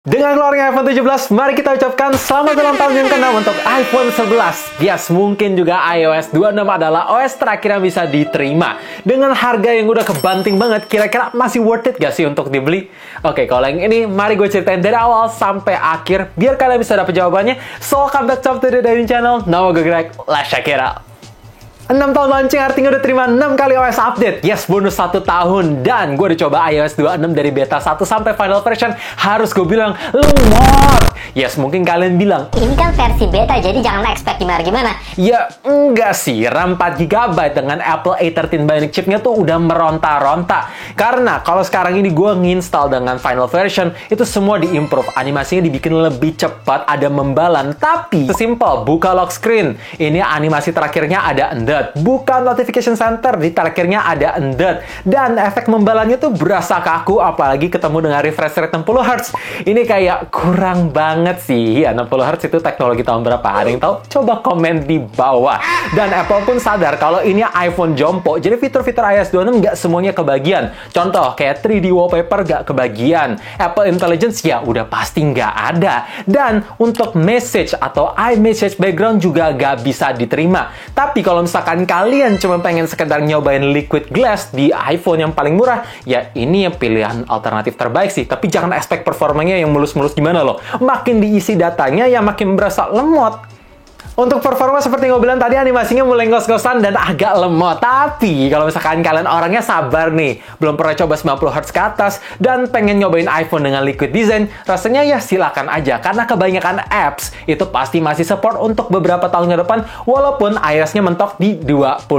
Dengan keluarnya iPhone 17, mari kita ucapkan selamat ulang tahun yang ke-6 untuk iPhone 11. Yes, mungkin juga iOS 26 adalah OS terakhir yang bisa diterima. Dengan harga yang udah kebanting banget, kira-kira masih worth it gak sih untuk dibeli? Oke, kalau yang ini, mari gue ceritain dari awal sampai akhir, biar kalian bisa dapet jawabannya. So, welcome back to the Daily Channel. Nama gue Greg, let's check it out. 6 tahun launching artinya udah terima 6 kali OS update. Yes, bonus 1 tahun. Dan gue udah coba iOS 26 dari beta 1 sampai final version. Harus gue bilang, lemot. Yes, mungkin kalian bilang, ini kan versi beta, jadi jangan expect gimana-gimana. ya, enggak sih. RAM 4GB dengan Apple A13 Bionic chipnya tuh udah meronta-ronta. Karena kalau sekarang ini gue nginstal dengan final version, itu semua diimprove. Animasinya dibikin lebih cepat, ada membalan. Tapi, sesimpel, buka lock screen. Ini animasi terakhirnya ada buka notification center, di terakhirnya ada endet. Dan efek membalannya tuh berasa kaku, apalagi ketemu dengan refresh rate 60Hz. Ini kayak kurang banget sih. Ya, 60Hz itu teknologi tahun berapa? Ada yang tahu? Coba komen di bawah. Dan Apple pun sadar kalau ini iPhone jompo, jadi fitur-fitur iOS 26 nggak semuanya kebagian. Contoh, kayak 3D wallpaper nggak kebagian. Apple Intelligence ya udah pasti nggak ada. Dan untuk message atau iMessage background juga nggak bisa diterima. Tapi kalau misalkan kalian cuma pengen sekedar nyobain liquid glass di iPhone yang paling murah, ya ini yang pilihan alternatif terbaik sih. Tapi jangan expect performanya yang mulus-mulus gimana loh. Makin diisi datanya, ya makin berasa lemot. Untuk performa seperti yang gue bilang tadi, animasinya mulai ngos-ngosan dan agak lemot. Tapi kalau misalkan kalian orangnya sabar nih, belum pernah coba 90Hz ke atas, dan pengen nyobain iPhone dengan liquid design, rasanya ya silakan aja. Karena kebanyakan apps itu pasti masih support untuk beberapa tahun ke depan, walaupun iOS-nya mentok di 26.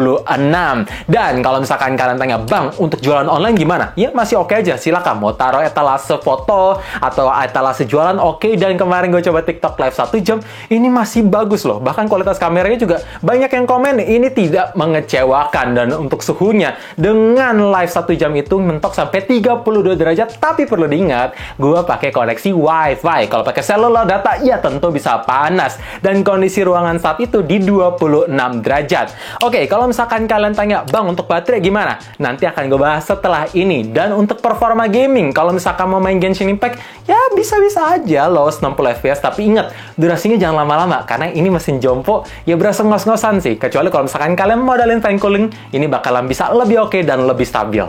Dan kalau misalkan kalian tanya, Bang, untuk jualan online gimana? Ya masih oke aja, silakan. Mau taruh etalase foto atau etalase jualan oke. Dan kemarin gue coba TikTok live 1 jam, ini masih bagus loh. Bahkan kualitas kameranya juga banyak yang komen ini tidak mengecewakan. Dan untuk suhunya, dengan live 1 jam itu mentok sampai 32 derajat. Tapi perlu diingat, gue pakai koneksi WiFi. Kalau pakai cellular data, ya tentu bisa panas. Dan kondisi ruangan saat itu di 26 derajat. Oke, kalau misalkan kalian tanya, Bang, untuk baterai gimana? Nanti akan gue bahas setelah ini. Dan untuk performa gaming, kalau misalkan mau main Genshin Impact, ya bisa-bisa aja loh 60 fps. Tapi ingat, durasinya jangan lama-lama, karena ini mesin jompo, ya berasa ngos-ngosan sih. Kecuali kalau misalkan kalian modalin fan cooling, ini bakalan bisa lebih oke dan lebih stabil.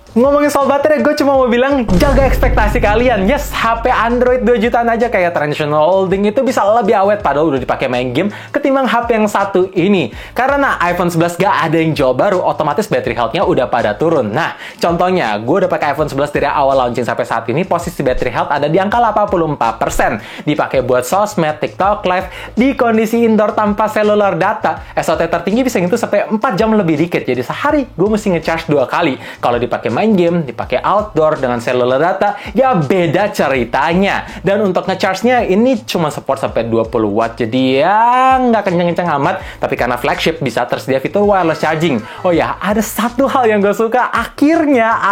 Ngomongin soal baterai, gue cuma mau bilang, jaga ekspektasi kalian. Yes, HP Android 2 jutaan aja kayak traditional holding itu bisa lebih awet padahal udah dipakai main game ketimbang HP yang satu ini. Karena iPhone 11 gak ada yang jauh baru, otomatis battery health-nya udah pada turun. Nah, contohnya, gue udah pakai iPhone 11 dari awal launching sampai saat ini, posisi battery health ada di angka 84%. Dipakai buat sosmed, TikTok Live, di kondisi indoor tanpa cellular data. SOT tertinggi bisa nyentuh sampai 4 jam lebih dikit. Jadi sehari, gue mesti ngecharge 2 kali. Kalau dipakai main game, dipakai outdoor dengan cellular data, ya beda ceritanya. Dan untuk ngecharge-nya ini cuma support sampai 20 watt, jadi ya nggak kenceng-kenceng amat. Tapi karena flagship bisa tersedia fitur wireless charging. Oh ya, ada satu hal yang gue suka, akhirnya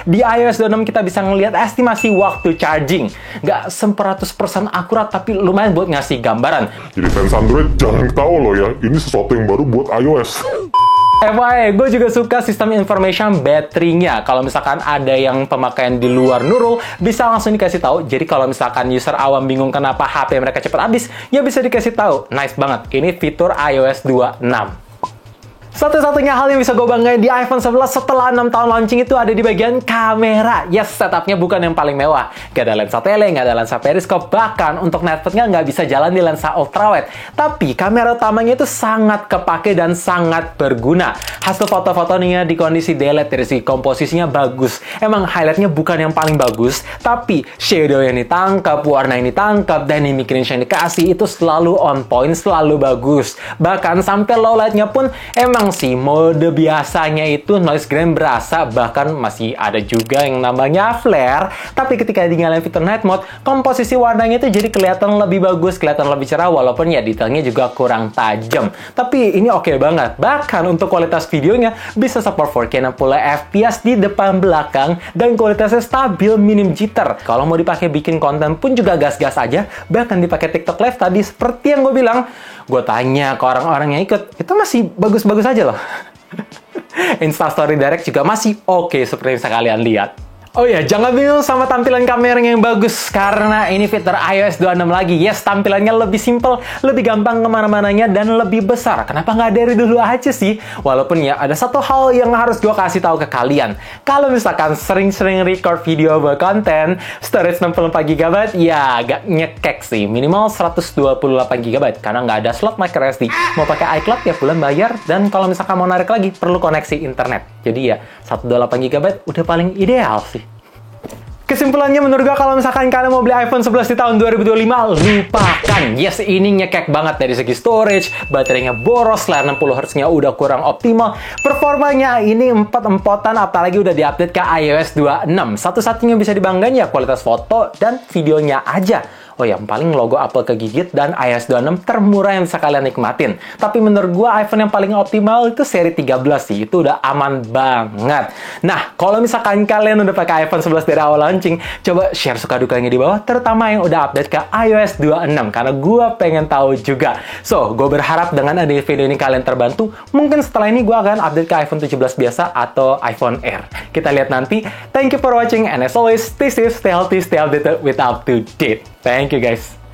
di iOS 26 kita bisa ngelihat estimasi waktu charging. Nggak 100% akurat, tapi lumayan buat ngasih gambaran. Jadi fans Android jangan ketawa loh ya, ini sesuatu yang baru buat iOS. FYI, gue juga suka sistem information baterainya. Kalau misalkan ada yang pemakaian di luar Nurul, bisa langsung dikasih tahu. Jadi kalau misalkan user awam bingung kenapa HP mereka cepat habis, ya bisa dikasih tahu. Nice banget. Ini fitur iOS 26. Satu-satunya hal yang bisa gue banggain di iPhone 11 setelah 6 tahun launching itu ada di bagian kamera. Yes, setupnya bukan yang paling mewah. Gak ada lensa tele, gak ada lensa periskop, bahkan untuk networknya nggak bisa jalan di lensa ultrawide. Tapi kamera utamanya itu sangat kepake dan sangat berguna. Hasil foto-fotonya di kondisi daylight dari segi komposisinya bagus. Emang highlightnya bukan yang paling bagus, tapi shadow yang ditangkap, warna yang ditangkap, dynamic range yang dikasih itu selalu on point, selalu bagus. Bahkan sampai low lightnya pun emang sih mode biasanya itu noise grain berasa, bahkan masih ada juga yang namanya flare. Tapi ketika dinyalain fitur night mode, komposisi warnanya itu jadi kelihatan lebih bagus, kelihatan lebih cerah, walaupun ya detailnya juga kurang tajam. Tapi ini oke banget. Bahkan untuk kualitas videonya bisa support 4K 60 fps di depan belakang dan kualitasnya stabil, minim jitter. Kalau mau dipakai bikin konten pun juga gas-gas aja. Bahkan dipakai TikTok Live tadi seperti yang gue bilang, gue tanya ke orang-orang yang ikut, itu masih bagus-bagus aja loh. Instastory Direct juga masih oke seperti yang bisa kalian lihat. Oh ya, jangan bingung sama tampilan kameranya yang bagus, karena ini fitur iOS 26 lagi. Yes, tampilannya lebih simple, lebih gampang kemana-mananya, dan lebih besar. Kenapa nggak dari dulu aja sih? Walaupun ya, ada satu hal yang harus gue kasih tahu ke kalian. Kalau misalkan sering-sering record video buat konten, storage 64GB, ya agak nyekek sih. Minimal 128GB, karena nggd ada slot microSD. Mau pakai iCloud ya bulan bayar, dan kalau misalkan mau narik lagi, perlu koneksi internet. Jadi ya, 128GB udah paling ideal sih. Kesimpulannya menurut gue, kalau misalkan kalian mau beli iPhone 11 di tahun 2025, lupakan. Yes, ini nyekek banget dari segi storage, baterainya boros, layar 60Hz-nya udah kurang optimal, performanya ini empot-empotan, apalagi udah diupdate ke iOS 26. Satu-satunya bisa dibanggain ya kualitas foto dan videonya aja. Oh ya, paling logo Apple kegigit, dan iOS 26 termurah yang bisa kalian nikmatin. Tapi menurut gue, iPhone yang paling optimal itu seri 13 sih. Itu udah aman banget. Nah, kalau misalkan kalian udah pakai iPhone 11 dari awal launching, coba share suka dukanya di bawah, terutama yang udah update ke iOS 26, karena gue pengen tahu juga. So, gue berharap dengan ada video ini kalian terbantu. Mungkin setelah ini gue akan update ke iPhone 17 biasa atau iPhone Air. Kita lihat nanti. Thank you for watching, and as always, stay safe, stay healthy, stay updated with up to date. Thank you guys.